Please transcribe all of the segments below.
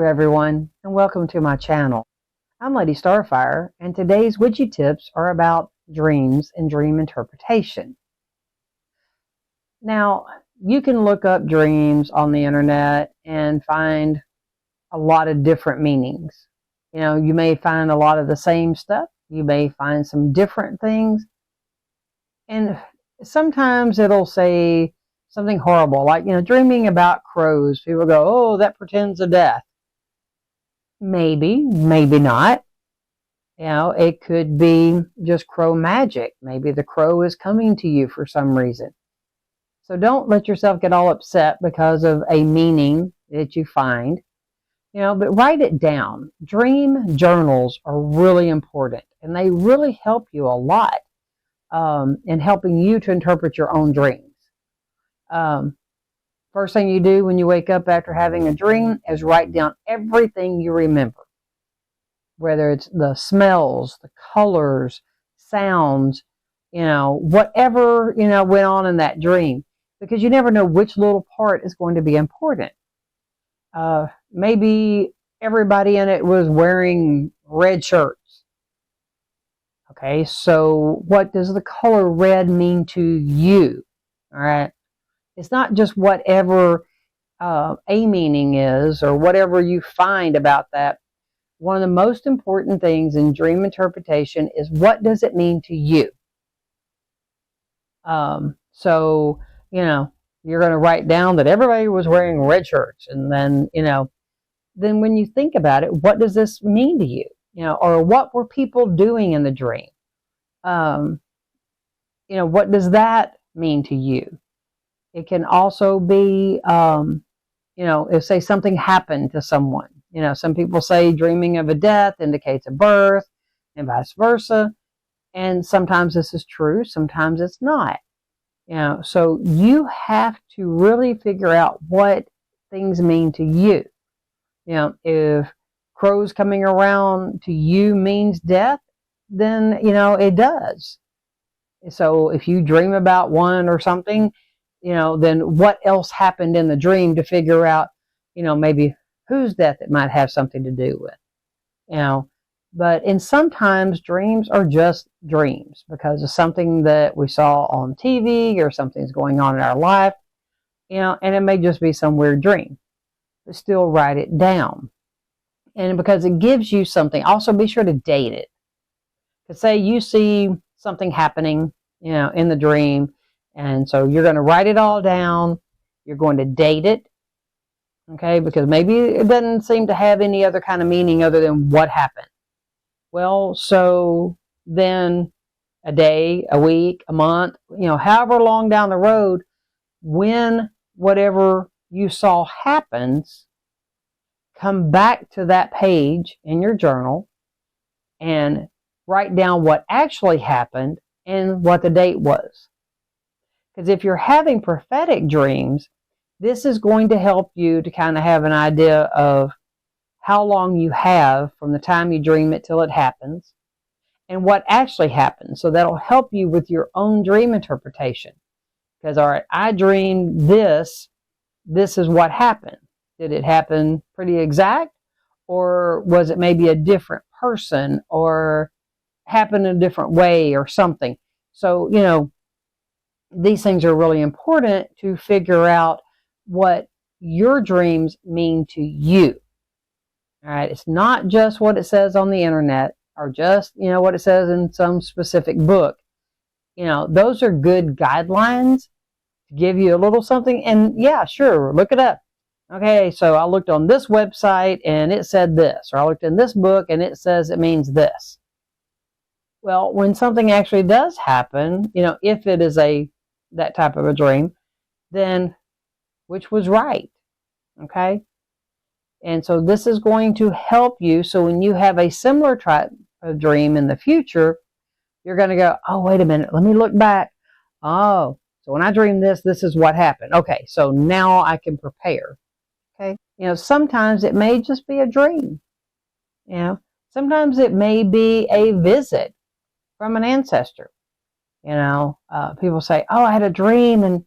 everyone, and welcome to my channel. I'm Lady Starfire, and today's witchy tips are about dreams and dream interpretation. Now, you can look up dreams on the internet and find a lot of different meanings. You may find a lot of the same stuff. You may find some different things. And sometimes it'll say something horrible, like, dreaming about crows. People go, oh, that portends a death. Maybe, maybe not. It could be just crow magic. Maybe the crow is coming to you for some reason. So don't let yourself get all upset because of a meaning that you find. But write it down. Dream journals are really important, and they really help you a lot in helping you to interpret your own dreams. First thing you do when you wake up after having a dream is write down everything you remember, whether it's the smells, the colors, sounds, whatever, went on in that dream, because you never know which little part is going to be important. Maybe everybody in it was wearing red shirts. Okay, so what does the color red mean to you? All right. It's not just whatever a meaning is or whatever you find about that. One of the most important things in dream interpretation is, what does it mean to you? So, you're going to write down that everybody was wearing red shirts. And then, then when you think about it, what does this mean to you? Or what were people doing in the dream? What does that mean to you? It can also be, if say something happened to someone. Some people say dreaming of a death indicates a birth and vice versa. And sometimes this is true, sometimes it's not. So you have to really figure out what things mean to you. If crows coming around to you means death, then, it does. So if you dream about one or something, then what else happened in the dream to figure out, maybe whose death it might have something to do with. And sometimes dreams are just dreams because of something that we saw on TV or something's going on in our life, and it may just be some weird dream, but still write it down. And because it gives you something, also be sure to date it. To say you see something happening, in the dream, and so you're going to write it all down. You're going to date it, okay? Because maybe it doesn't seem to have any other kind of meaning other than what happened. Well, so then a day, a week, a month, however long down the road, when whatever you saw happens, come back to that page in your journal and write down what actually happened and what the date was. Because if you're having prophetic dreams, this is going to help you to kind of have an idea of how long you have from the time you dream it till it happens and what actually happens. So that'll help you with your own dream interpretation. Because, all right, I dreamed this. This is what happened. Did it happen pretty exact? Or was it maybe a different person or happen in a different way or something? So, these things are really important to figure out what your dreams mean to you. All right. It's not just what it says on the internet or just, what it says in some specific book. Those are good guidelines to give you a little something. And yeah, sure, look it up. Okay, so I looked on this website and it said this, or I looked in this book and it says it means this. Well, when something actually does happen, if it is that type of a dream, then which was right? Okay? And so this is going to help you. So when you have a similar type of dream in the future, you're going to go, oh, wait a minute, let me look back. Oh, so when I dreamed this, this is what happened. Okay, so now I can prepare. Okay? Sometimes it may just be a dream. Sometimes it may be a visit from an ancestor. People say, oh, I had a dream and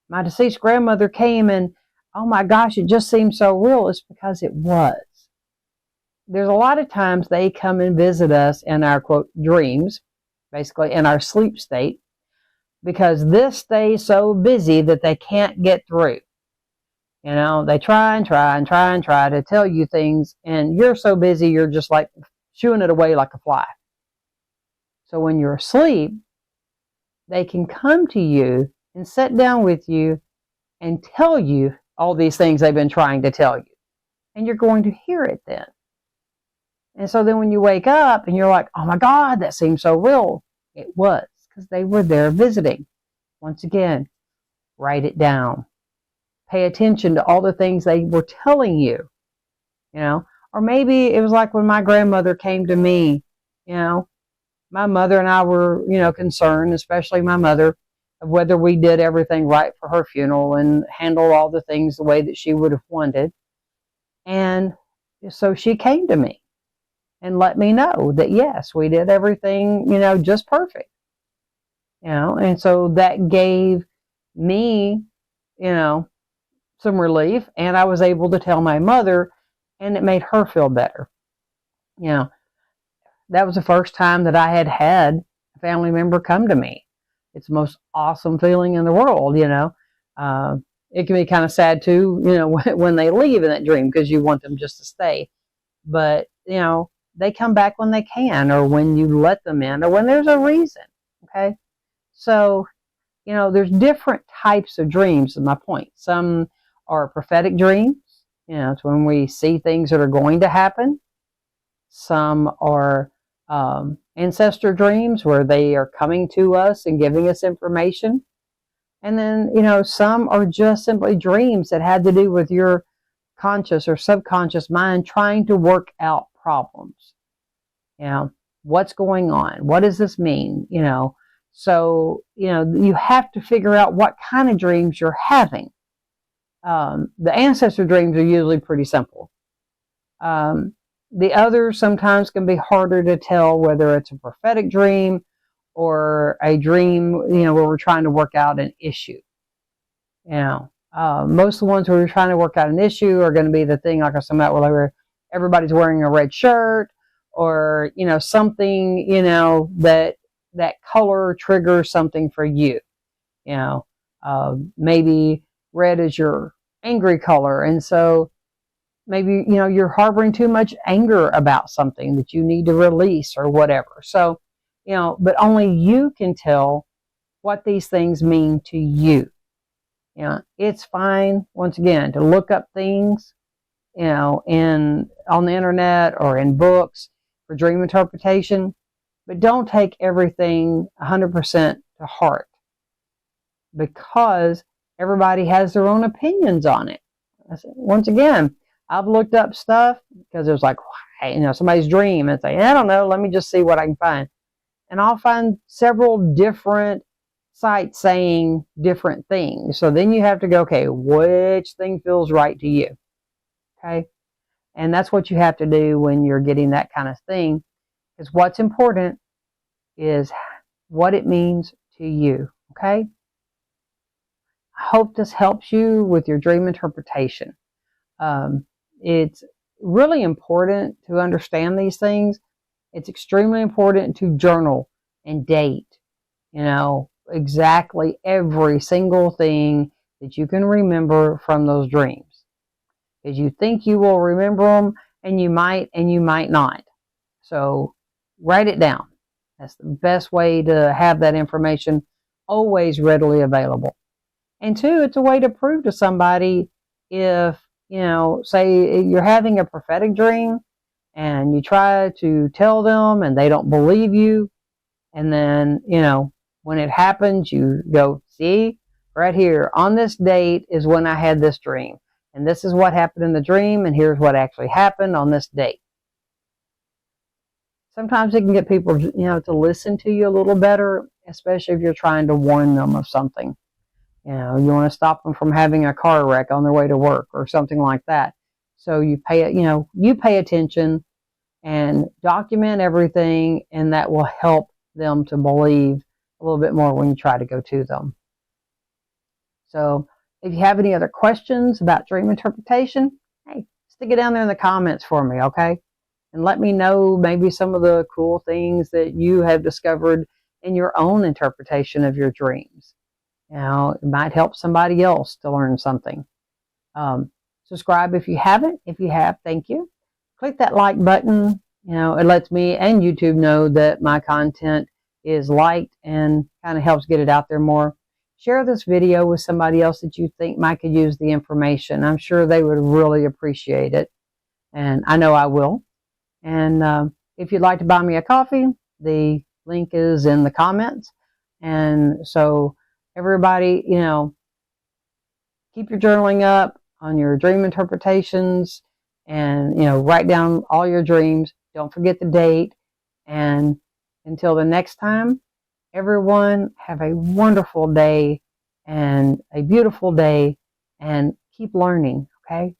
my deceased grandmother came and, oh my gosh, it just seemed so real. It's because it was. there's a lot of times they come and visit us in our, quote, dreams, basically in our sleep state, because this stays so busy that they can't get through. You know, they try and try and try and try to tell you things, and you're so busy, you're just like shooing it away like a fly. So when you're asleep, they can come to you and sit down with you and tell you all these things they've been trying to tell you. And you're going to hear it then. And so then when you wake up and you're like, oh my God, that seems so real. It was, because they were there visiting. Once again, write it down. Pay attention to all the things they were telling you, you know. Or maybe it was like when my grandmother came to me, you know, my mother and I were, you know, concerned, especially my mother, of whether we did everything right for her funeral and handled all the things the way that she would have wanted. And so she came to me and let me know that, yes, we did everything, you know, just perfect. You know, and so that gave me, you know, some relief, and I was able to tell my mother, and it made her feel better. You know, that was the first time that I had a family member come to me. It's the most awesome feeling in the world, you know. It can be kind of sad too, you know, when they leave in that dream, because you want them just to stay. But, you know, they come back when they can, or when you let them in, or when there's a reason, okay? So, you know, there's different types of dreams, is my point. Some are prophetic dreams, you know, it's when we see things that are going to happen. Some are ancestor dreams, where they are coming to us and giving us information. And then, you know, some are just simply dreams that had to do with your conscious or subconscious mind trying to work out problems. You know, what's going on? What does this mean? You know, so, you know, you have to figure out what kind of dreams you're having. The ancestor dreams are usually pretty simple. The others sometimes can be harder to tell whether it's a prophetic dream or a dream, you know, where we're trying to work out an issue. You know, most of the ones where we're trying to work out an issue are going to be the thing like I was talking about, where everybody's wearing a red shirt, or, you know, something, you know, that color triggers something for you. You know, maybe red is your angry color, and so maybe, you know, you're harboring too much anger about something that you need to release or whatever. So, you know, but only you can tell what these things mean to you. You know, it's fine, once again, to look up things, you know, on the internet or in books for dream interpretation, but don't take everything 100% to heart, because everybody has their own opinions on it. Once again, I've looked up stuff because it was like, you know, somebody's dream, and say, I don't know, let me just see what I can find. And I'll find several different sites saying different things. So then you have to go, okay, which thing feels right to you? Okay. And that's what you have to do when you're getting that kind of thing, because what's important is what it means to you. Okay. I hope this helps you with your dream interpretation. It's really important to understand these things. It's extremely important to journal and date, you know, exactly every single thing that you can remember from those dreams. Because you think you will remember them, and you might not. So write it down. That's the best way to have that information always readily available. And two, it's a way to prove to somebody, if, you know, say you're having a prophetic dream and you try to tell them and they don't believe you, and then, you know, when it happens, you go, see, right here on this date is when I had this dream, and this is what happened in the dream, and here's what actually happened on this date. Sometimes it can get people, you know, to listen to you a little better, especially if you're trying to warn them of something. You know, you want to stop them from having a car wreck on their way to work or something like that. So you pay attention and document everything, and that will help them to believe a little bit more when you try to go to them. So if you have any other questions about dream interpretation, hey, stick it down there in the comments for me, okay? and let me know maybe some of the cool things that you have discovered in your own interpretation of your dreams. It might help somebody else to learn something. Subscribe if you haven't. If you have, thank you. Click that like button. It lets me and YouTube know that my content is liked and kind of helps get it out there more. Share this video with somebody else that you think might could use the information. I'm sure they would really appreciate it, and I know I will. And if you'd like to buy me a coffee, the link is in the comments. And so everybody, keep your journaling up on your dream interpretations, and write down all your dreams. Don't forget the date. And until the next time, everyone have a wonderful day and a beautiful day, and keep learning, okay?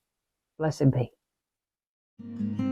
Blessed be.